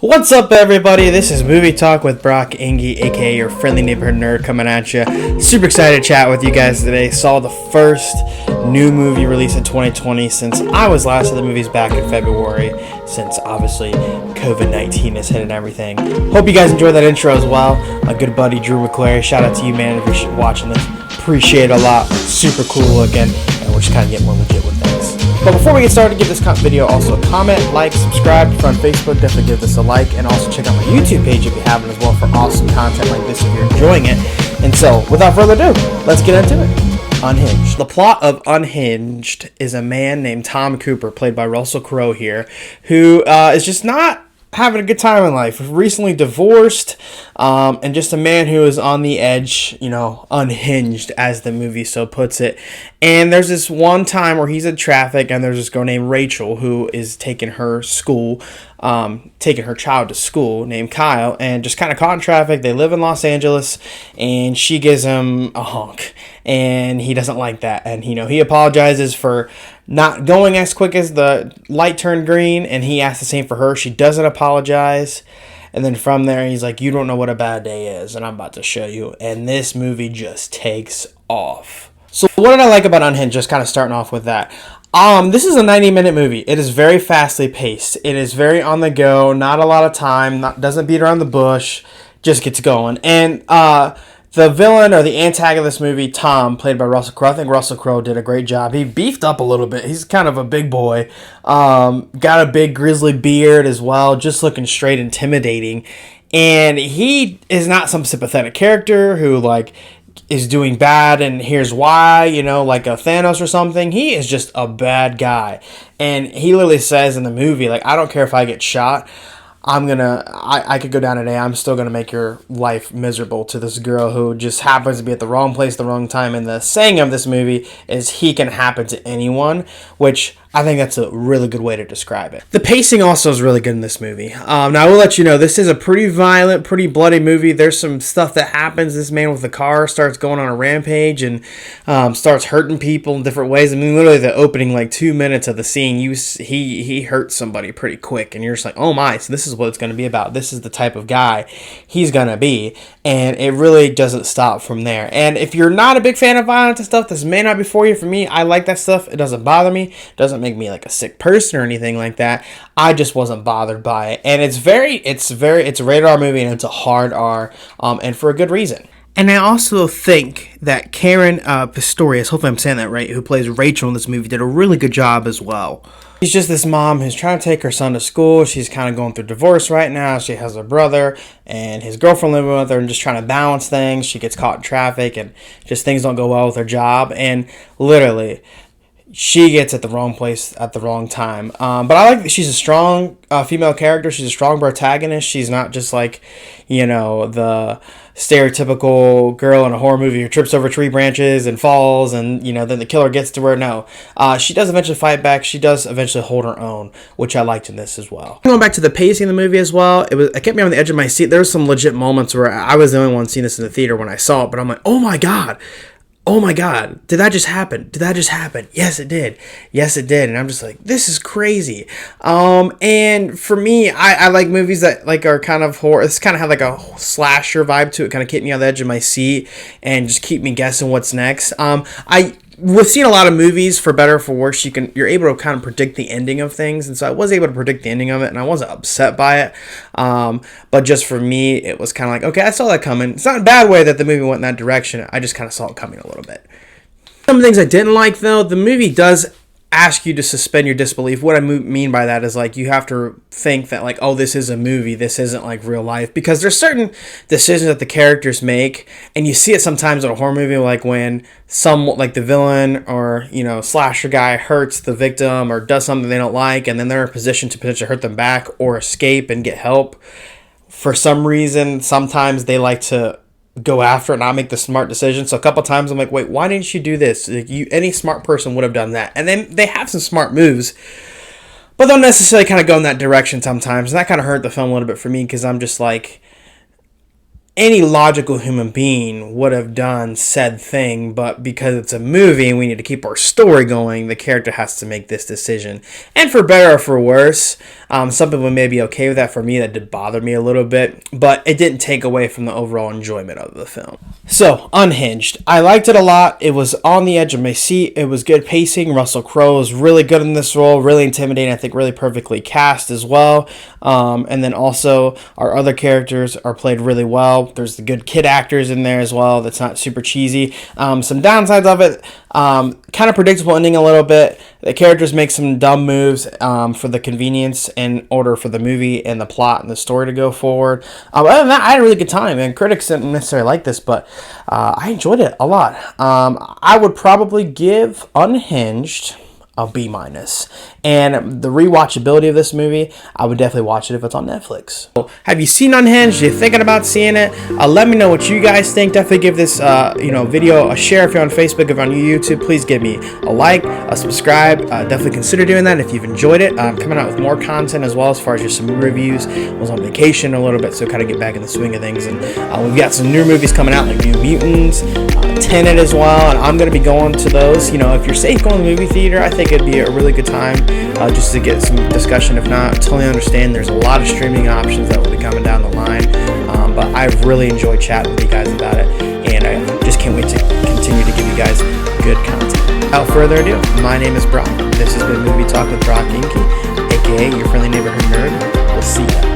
What's up, everybody? This is Movie Talk with Brock Ingy, aka your friendly neighborhood nerd, coming at you. Super excited to chat with you guys today. Saw the first new movie release in 2020 since I was last at the movies back in February, since obviously COVID-19 has hit and everything. Hope you guys enjoyed that intro as well. My good buddy Drew McClary, shout out to you, man, if you're watching this. Appreciate it a lot. Super cool looking, and we're just kind of getting more legit with things. But before we get started, give this video also a comment, like, subscribe. If you're on Facebook, definitely give this a like, and also check out my YouTube page if you haven't as well for awesome content like this if you're enjoying it. And so, without further ado, let's get into it. Unhinged. The plot of Unhinged is a man named Tom Cooper, played by Russell Crowe here, who is just not having a good time in life. Recently divorced, and just a man who is on the edge, unhinged, as the movie so puts it. And there's this one time where he's in traffic, and there's this girl named Rachel who is taking her child to school, named Kyle, and just kind of caught in traffic. They live in Los Angeles, and she gives him a honk, and he doesn't like that. And he apologizes for not going as quick as the light turned green, and he asks the same for her. She doesn't apologize, and then from there he's like, "You don't know what a bad day is, and I'm about to show you." And this movie just takes off. So what did I like about Unhinged? Just kind of starting off with that. This is a 90-minute movie. It is very fastly paced. It is very on the go. Not a lot of time. Doesn't beat around the bush. Just gets going. And the villain or the antagonist of this movie, Tom, played by Russell Crowe. I think Russell Crowe did a great job. He beefed up a little bit. He's kind of a big boy. Got a big grizzly beard as well. Just looking straight intimidating. And he is not some sympathetic character who, is doing bad and here's why, like a Thanos or something. He is just a bad guy. And he literally says in the movie, I don't care if I get shot. I could go down today. I'm still going to make your life miserable to this girl who just happens to be at the wrong place at the wrong time. And the saying of this movie is he can happen to anyone, which I think that's a really good way to describe it. The pacing also is really good in this movie. Now, I will let you know, this is a pretty violent, pretty bloody movie. There's some stuff that happens. This man with the car starts going on a rampage and starts hurting people in different ways. I mean, literally the opening 2 minutes of the scene, he hurts somebody pretty quick. And you're just like, oh my, so this is what it's going to be about. This is the type of guy he's going to be. And it really doesn't stop from there. And if you're not a big fan of violence and stuff, this may not be for you. For me, I like that stuff. It doesn't bother me. It doesn't make me like a sick person or anything like that. I just wasn't bothered by it. And it's a rated R movie, and it's a hard R, and for a good reason. And I also think that Caren Pistorius, hopefully I'm saying that right, who plays Rachel in this movie, did a really good job as well. She's just this mom who's trying to take her son to school. She's kind of going through divorce right now. She has a brother and his girlfriend living with her and just trying to balance things. She gets caught in traffic and just things don't go well with her job. And literally, she gets at the wrong place at the wrong time. But I like that she's a strong female character. She's a strong protagonist. She's not just the stereotypical girl in a horror movie who trips over tree branches and falls and, then the killer gets to her. No. She does eventually fight back. She does eventually hold her own, which I liked in this as well. Going back to the pacing of the movie as well, it kept me on the edge of my seat. There were some legit moments where I was the only one seeing this in the theater when I saw it, but I'm like, oh my God, did that just happen? Yes, it did. And I'm just like, this is crazy. And for me, I like movies that are kind of horror. It's kind of have a slasher vibe to it, kind of keep me on the edge of my seat and just keep me guessing what's next. We've seen a lot of movies, for better or for worse, you're able to kind of predict the ending of things, and so I was able to predict the ending of it, and I wasn't upset by it, but just for me, it was kind of like, okay, I saw that coming. It's not in a bad way that the movie went in that direction, I just kind of saw it coming a little bit. Some things I didn't like, though, the movie does ask you to suspend your disbelief. What I mean by that is you have to think that oh, this is a movie, this isn't real life, because there's certain decisions that the characters make, and you see it sometimes in a horror movie, when the villain or slasher guy hurts the victim or does something they don't like, and then they're in a position to potentially hurt them back or escape and get help. For some reason, sometimes they like to go after it and not make the smart decision. So a couple times I'm like, wait, why didn't you do this? Any smart person would have done that. And then they have some smart moves, but don't necessarily kind of go in that direction sometimes. And that kind of hurt the film a little bit for me, because I'm just like, any logical human being would have done said thing, but because it's a movie and we need to keep our story going, the character has to make this decision. And for better or for worse, some people may be okay with that. For me, that did bother me a little bit, but it didn't take away from the overall enjoyment of the film. So, Unhinged. I liked it a lot. It was on the edge of my seat. It was good pacing. Russell Crowe was really good in this role, really intimidating, I think really perfectly cast as well. And then also, our other characters are played really well. There's the good kid actors in there as well. That's not super cheesy. Some downsides of it, kind of predictable ending a little bit. The characters make some dumb moves for the convenience in order for the movie and the plot and the story to go forward. Other than that, I had a really good time, and critics didn't necessarily like this, but I enjoyed it a lot. I would probably give Unhinged a B-. And the rewatchability of this movie, I would definitely watch it if it's on Netflix. So, have you seen Unhinged? Are you thinking about seeing it? Let me know what you guys think. Definitely give this video a share if you're on Facebook. If you're on YouTube, please give me a like, a subscribe. Definitely consider doing that if you've enjoyed it. I'm coming out with more content as well, as far as just some reviews. I was on vacation a little bit, so kind of get back in the swing of things. And we've got some new movies coming out, like New Mutants, Tenet as well, and I'm going to be going to those. If you're safe going to the movie theater, I think it'd be a really good time just to get some discussion. If not, I totally understand. There's a lot of streaming options that will be coming down the line, but I've really enjoyed chatting with you guys about it, and I just can't wait to continue to give you guys good content. Without further ado, my name is Brock. This has been Movie Talk with Brock Inky, aka your friendly neighborhood nerd. We'll see ya.